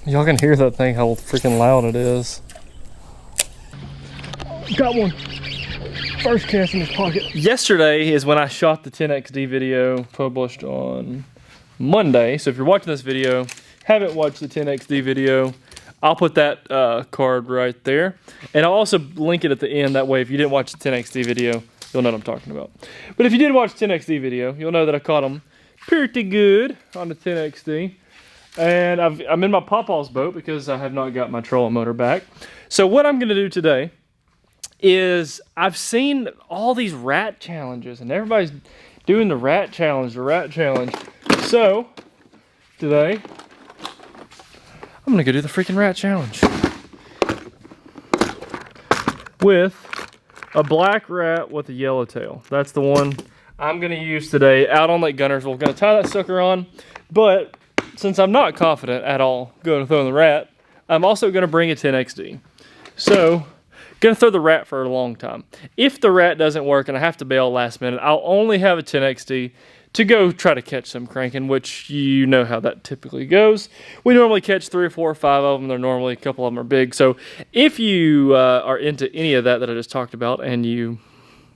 Y'all can hear that thing, how freaking loud it is. Got one. First cast in his pocket. Yesterday is when I shot the 10XD video published on Monday. So if you're watching this video, haven't watched the 10XD video, I'll put that card right there. And I'll also link it at the end. That way, if you didn't watch the 10XD video, you'll know what I'm talking about. But if you did watch the 10XD video, you'll know that I caught them pretty good on the 10XD. And I'm in my Pawpaw's boat because I have not got my trolling motor back. So what I'm going to do today is I've seen all these rat challenges and everybody's doing the rat challenge, So today I'm gonna go do the freaking rat challenge with a black rat with a yellow tail. That's the one I'm gonna use today out on Lake Guntersville. Gonna tie that sucker on, but since I'm not confident at all going to throw the rat, I'm also gonna bring a 10XD. So gonna throw the rat for a long time. If the rat doesn't work and I have to bail last minute, I'll only have a 10XD to go try to catch some cranking, which you know how that typically goes. We normally catch 3 or 4 or 5 of them. They're normally, a couple of them are big. So if you are into any of that I just talked about and you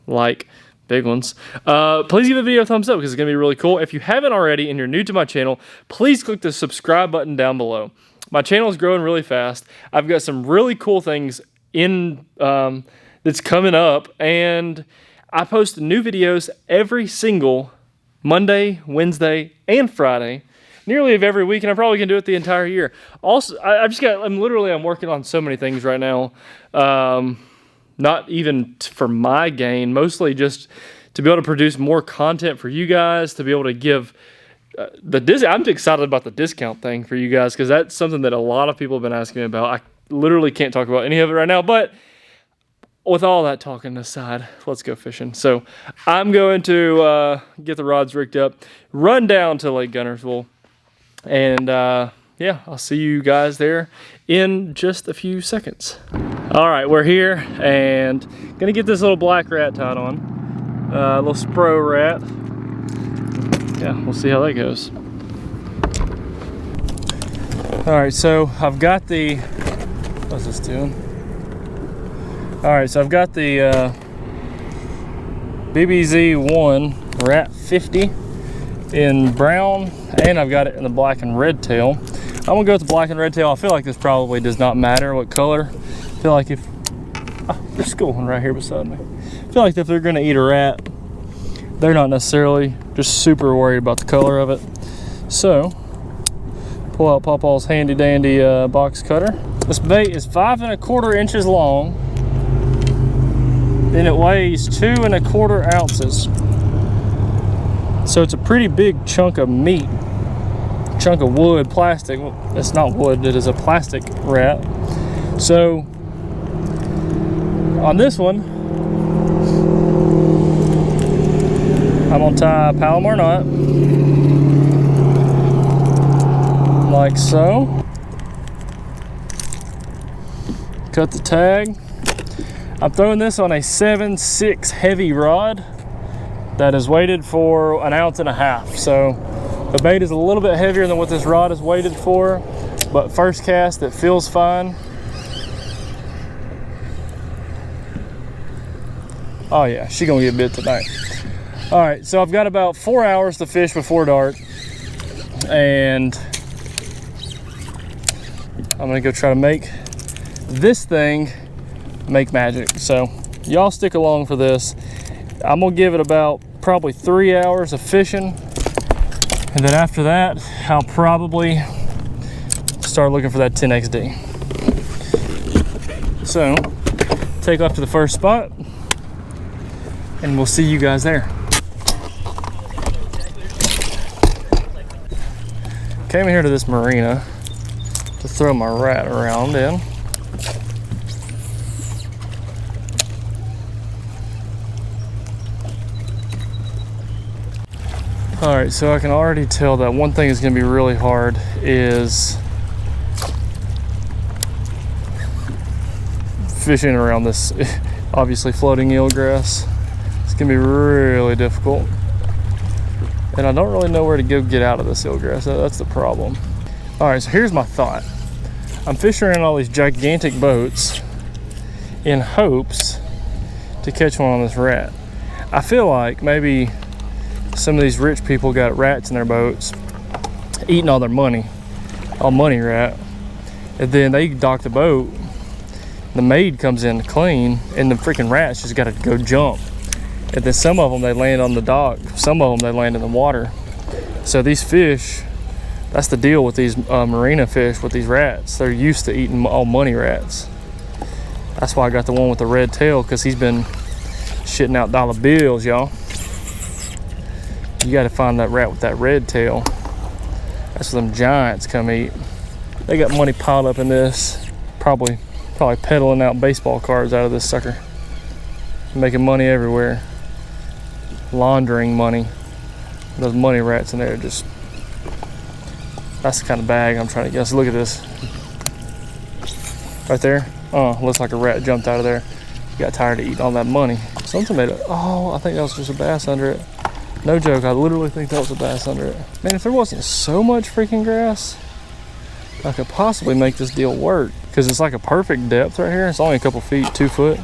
like big ones, please give the video a thumbs up because it's gonna be really cool. If you haven't already and you're new to my channel, please click the subscribe button down below. My channel is growing really fast. I've got some really cool things in that's coming up, and I post new videos every single Monday, Wednesday, and Friday, nearly of every week, and I'm probably gonna do it the entire year. Also, I'm working on so many things right now, not even for my gain, mostly just to be able to produce more content for you guys, to be able to give I'm excited about the discount thing for you guys because that's something that a lot of people have been asking me about. I literally can't talk about any of it right now, but with all that talking aside, let's go fishing. So I'm going to get the rods rigged up, run down to Lake Guntersville, and yeah, I'll see you guys there in just a few seconds. All right, we're here and gonna get this little black rat tied on, little SPRO rat. Yeah, we'll see how that goes. All right, so I've got the, what's this doing? All right, so I've got the BBZ1 Rat 50 in brown, and I've got it in the black and red tail. I'm gonna go with the black and red tail. I feel like this probably does not matter what color. I feel like if, there's a school one right here beside me. I feel like if they're gonna eat a rat, they're not necessarily just super worried about the color of it. So, pull out Pawpaw's handy dandy box cutter. This bait is 5 1/4 inches long, and it weighs 2 1/4 ounces. So it's a pretty big chunk of meat, chunk of wood, plastic. Well, it's not wood, it is a plastic rat. So on this one, I'm gonna tie a Palomar knot, like so. Cut the tag. I'm throwing this on a 7/6 heavy rod that is weighted for 1.5 ounces. So the bait is a little bit heavier than what this rod is weighted for, but first cast it feels fine. Oh yeah, she gonna get bit tonight. All right, so I've got about 4 hours to fish before dark, and I'm gonna go try to make this thing make magic. So y'all stick along for this. I'm gonna give it about probably 3 hours of fishing, and then after that I'll probably start looking for that 10XD. So take off to the first spot and we'll see you guys there. Came here to this marina to throw my rat around in. All right, so I can already tell that one thing is gonna be really hard is fishing around this obviously floating eelgrass. It's gonna be really difficult. And I don't really know where to go get out of this eelgrass. That's the problem. All right, so here's my thought. I'm fishing around all these gigantic boats in hopes to catch one on this rat. I feel like maybe some of these rich people got rats in their boats, eating all their money, all money rat. And then they dock the boat, the maid comes in to clean, and the freaking rats just gotta go jump. And then some of them, they land on the dock, some of them, they land in the water. So these fish, that's the deal with these marina fish, with these rats. They're used to eating all money rats. That's why I got the one with the red tail, because he's been shitting out dollar bills, y'all. You got to find that rat with that red tail. That's where them giants come eat. They got money piled up in this. Probably peddling out baseball cards out of this sucker. Making money everywhere. Laundering money. Those money rats in there just... That's the kind of bag I'm trying to guess. Look at this. Right there. Oh, looks like a rat jumped out of there. Got tired of eating all that money. Something made it. Oh, I think that was just a bass under it. No joke, I literally think that was a bass under it. Man, if there wasn't so much freaking grass, I could possibly make this deal work. Because it's like a perfect depth right here. It's only a couple feet, 2 foot.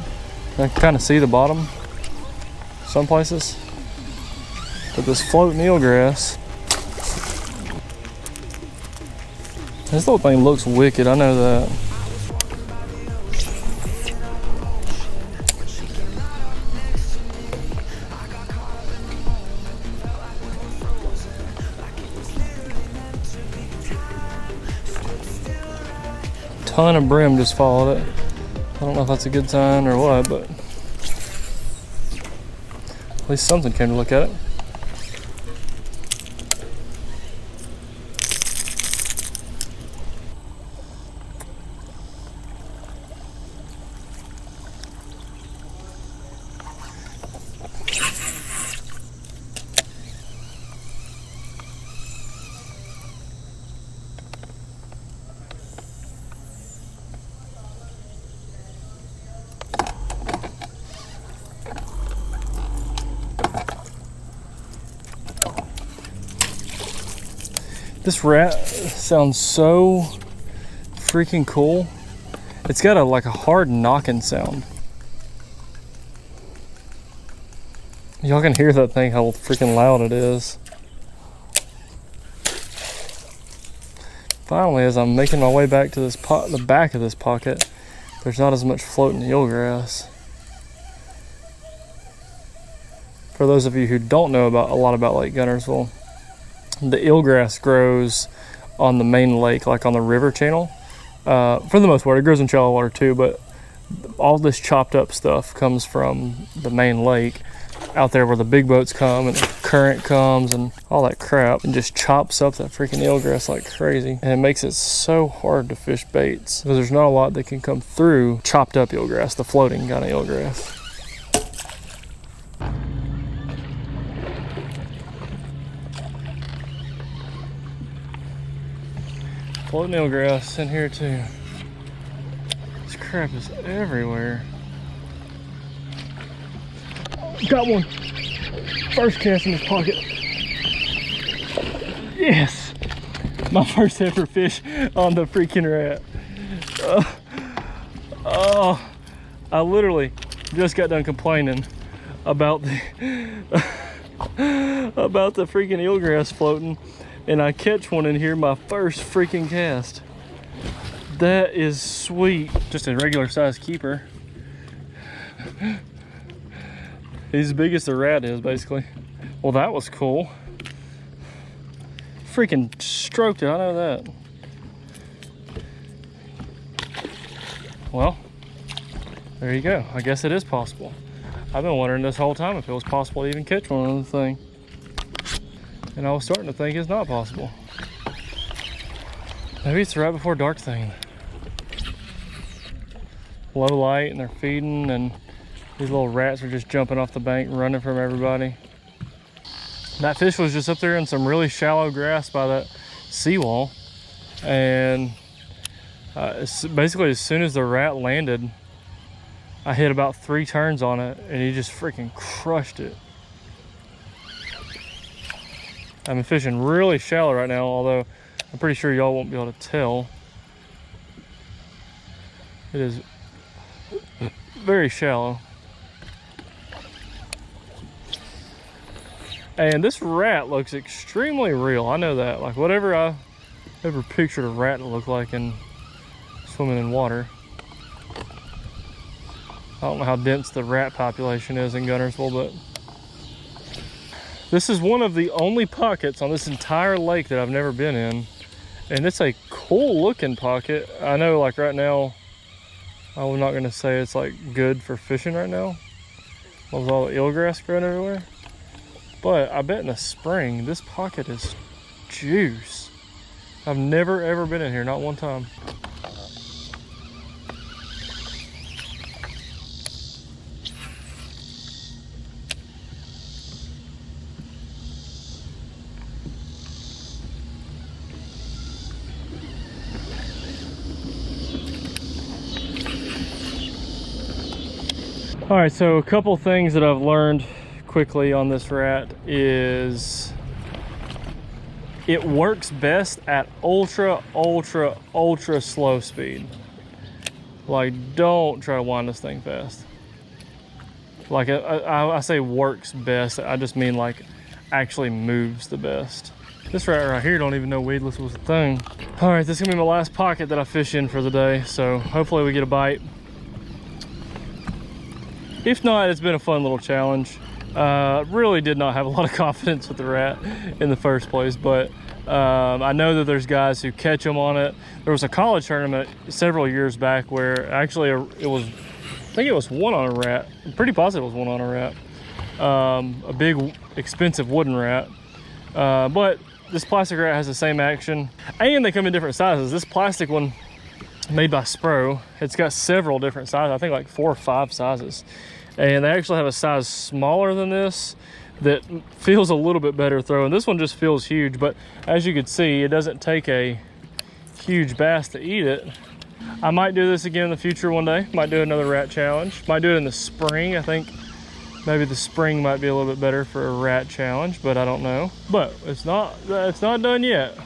I can kind of see the bottom some places. But this floating eelgrass, this little thing looks wicked, I know that. Ton of brim just followed it. I don't know if that's a good sign or what, but at least something came to look at it. This rat sounds so freaking cool. It's got like a hard knocking sound. Y'all can hear that thing, how freaking loud it is. Finally, as I'm making my way back to this the back of this pocket, there's not as much floating eelgrass. For those of you who don't know a lot about Lake Guntersville, the eelgrass grows on the main lake, like on the river channel. For the most part, it grows in shallow water too, but all this chopped up stuff comes from the main lake out there where the big boats come and the current comes and all that crap, and just chops up that freaking eelgrass like crazy. And it makes it so hard to fish baits because there's not a lot that can come through chopped up eelgrass, the floating kind of eelgrass. Floating eelgrass in here too. This crap is everywhere. Got one. First cast in this pocket. Yes! My first ever fish on the freaking rat. I literally just got done complaining about the about the freaking eelgrass floating, and I catch one in here, my first freaking cast. That is sweet. Just a regular size keeper. He's as big as the rat is, basically. Well, that was cool. Freaking stroked it, I know that. Well, there you go. I guess it is possible. I've been wondering this whole time if it was possible to even catch one on the thing. And I was starting to think it's not possible. Maybe it's the right before dark thing. Low light and they're feeding, and these little rats are just jumping off the bank, running from everybody. That fish was just up there in some really shallow grass by that seawall. And basically as soon as the rat landed, I hit about 3 turns on it and he just freaking crushed it. I'm fishing really shallow right now, although I'm pretty sure y'all won't be able to tell. It is very shallow. And this rat looks extremely real. I know that. Like whatever I ever pictured a rat to look like in swimming in water. I don't know how dense the rat population is in Guntersville, but this is one of the only pockets on this entire lake that I've never been in. And it's a cool looking pocket. I know like right now, I'm not gonna say it's like good for fishing right now. With all the eelgrass growing everywhere. But I bet in the spring, this pocket is juice. I've never ever been in here, not one time. All right, so a couple things that I've learned quickly on this rat is it works best at ultra slow speed. Like, don't try to wind this thing fast. Like I say works best, I just mean like actually moves the best. This rat right here don't even know weedless was a thing. All right, this is gonna be my last pocket that I fish in for the day, so hopefully we get a bite. If not, it's been a fun little challenge. Really did not have a lot of confidence with the rat in the first place, but I know that there's guys who catch them on it. There was a college tournament several years back where actually I think it was one on a rat. I'm pretty positive it was one on a rat. A big, expensive wooden rat. But this plastic rat has the same action, and they come in different sizes. This plastic one, made by SPRO, it's got several different sizes. I think like 4 or 5 sizes. And they actually have a size smaller than this that feels a little bit better throwing. This one just feels huge, but as you can see, it doesn't take a huge bass to eat it. I might do this again in the future one day. Might do another rat challenge. Might do it in the spring. I think maybe the spring might be a little bit better for a rat challenge, but I don't know. But it's not done yet.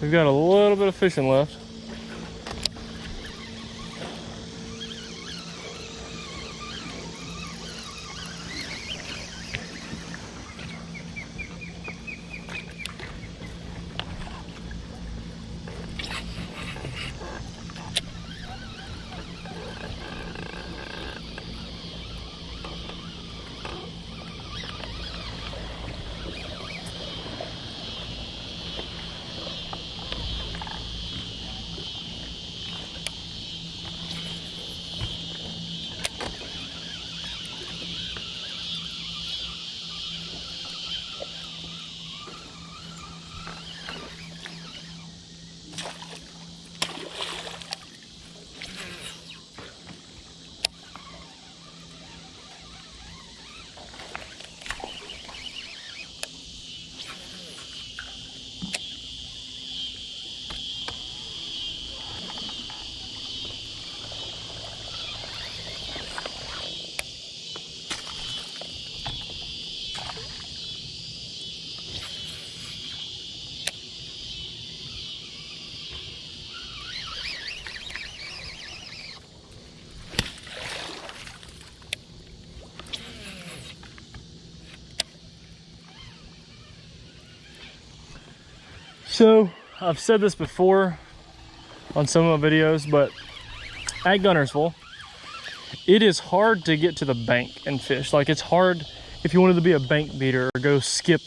We've got a little bit of fishing left. So I've said this before on some of my videos, but at Guntersville, it is hard to get to the bank and fish. Like, it's hard if you wanted to be a bank beater or go skip,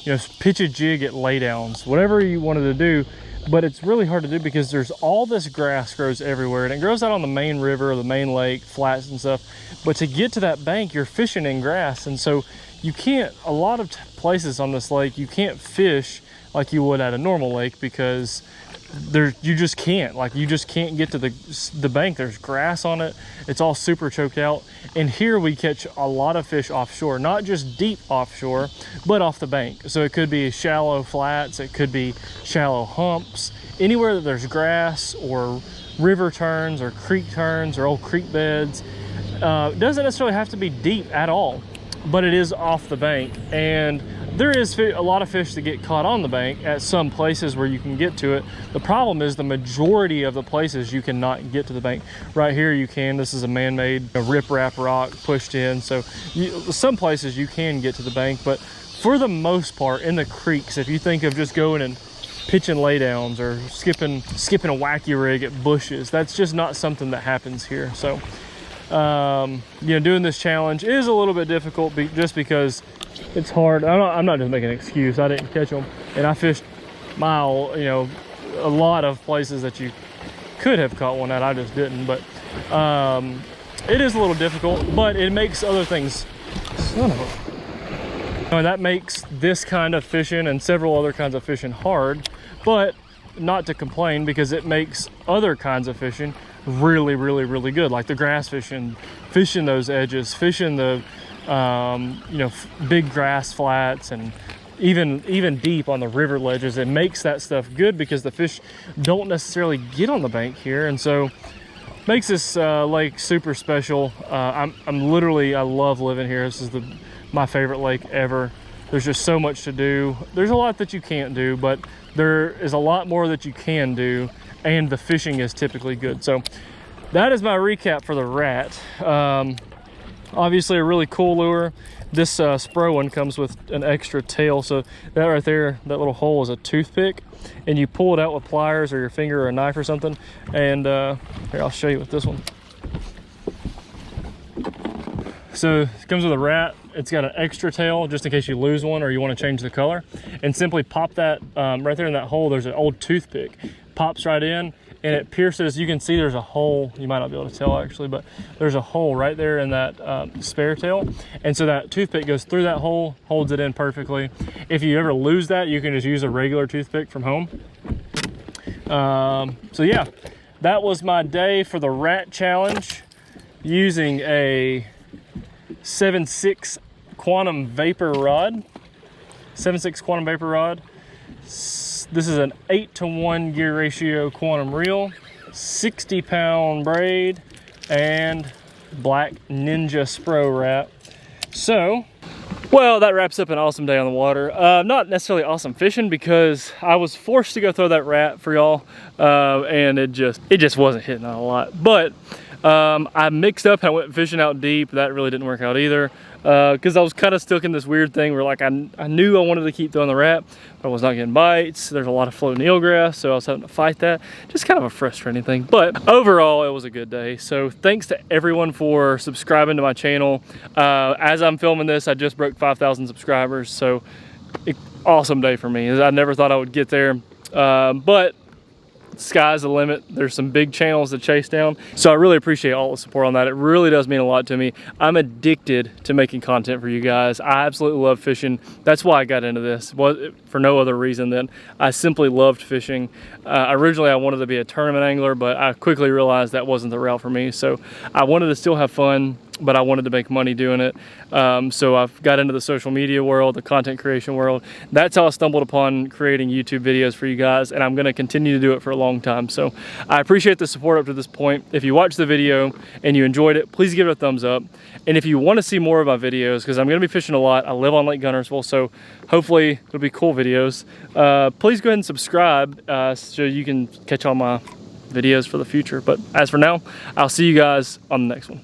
you know, pitch a jig at laydowns, whatever you wanted to do. But it's really hard to do because there's all this grass grows everywhere, and it grows out on the main river or the main lake, flats and stuff. But to get to that bank, you're fishing in grass. And so you can't, a lot of places on this lake, you can't fish like you would at a normal lake because you just can't. Like, you just can't get to the bank. There's grass on it. It's all super choked out. And here we catch a lot of fish offshore, not just deep offshore, but off the bank. So it could be shallow flats, it could be shallow humps, anywhere that there's grass or river turns or creek turns or old creek beds. It doesn't necessarily have to be deep at all, but it is off the bank. And there is a lot of fish that get caught on the bank at some places where you can get to it. The problem is the majority of the places you cannot get to the bank. Right here you can. This is a man-made riprap rock pushed in, so some places you can get to the bank, but for the most part in the creeks, if you think of just going and pitching laydowns or skipping a wacky rig at bushes, that's just not something that happens here. So you know, doing this challenge is a little bit difficult just because it's hard. I'm not just making an excuse. I didn't catch them, and I fished you know, a lot of places that you could have caught one at. I just didn't. But it is a little difficult, but it makes other things, son of a, and that makes this kind of fishing and several other kinds of fishing hard, but not to complain, because it makes other kinds of fishing really, really, really good, like the grass fishing those edges, fishing the you know, big grass flats, and even deep on the river ledges. It makes that stuff good because the fish don't necessarily get on the bank here, and so makes this lake super special. I love living here. This is my favorite lake ever. There's just so much to do. There's a lot that you can't do, but there is a lot more that you can do, and the fishing is typically good. So that is my recap for the rat. Obviously a really cool lure. This SPRO one comes with an extra tail, so that right there, that little hole is a toothpick, and you pull it out with pliers or your finger or a knife or something. And here, I'll show you with this one. So it comes with a rat. It's got an extra tail just in case you lose one or you want to change the color, and simply pop that right there in that hole. There's an old toothpick, pops right in, and it pierces. You can see there's a hole. You might not be able to tell actually, but there's a hole right there in that spare tail, and so that toothpick goes through that hole, holds it in perfectly. If you ever lose that, you can just use a regular toothpick from home. So yeah, that was my day for the rat challenge, using a 7.6 quantum vapor rod. 7.6 quantum vapor rod. This is an 8-to-1 gear ratio quantum reel, 60-pound braid, and black Ninja SPRO rat. So, well, that wraps up an awesome day on the water. Not necessarily awesome fishing, because I was forced to go throw that rat for y'all, and it just wasn't hitting on a lot. But I mixed up and I went fishing out deep. That really didn't work out either, because I was kind of stuck in this weird thing where, like, I knew I wanted to keep throwing the rat, but I was not getting bites. There's a lot of floating eelgrass, so I was having to fight that. Just kind of a frustrating thing, but overall it was a good day. So thanks to everyone for subscribing to my channel. As I'm filming this, I just broke 5,000 subscribers, so awesome day for me. I never thought I would get there, but sky's the limit. There's some big channels to chase down, so I really appreciate all the support on that. It really does mean a lot to me. I'm addicted to making content for you guys. I absolutely love fishing. That's why I got into this, for no other reason than I simply loved fishing. Originally I wanted to be a tournament angler, but I quickly realized that wasn't the route for me. So I wanted to still have fun, but I wanted to make money doing it. So I've got into the social media world, the content creation world. That's how I stumbled upon creating YouTube videos for you guys, and I'm gonna continue to do it for a long time. So I appreciate the support up to this point. If you watched the video and you enjoyed it, please give it a thumbs up. And if you wanna see more of my videos, because I'm gonna be fishing a lot, I live on Lake Guntersville, so hopefully it'll be cool videos. Please go ahead and subscribe so you can catch all my videos for the future. But as for now, I'll see you guys on the next one.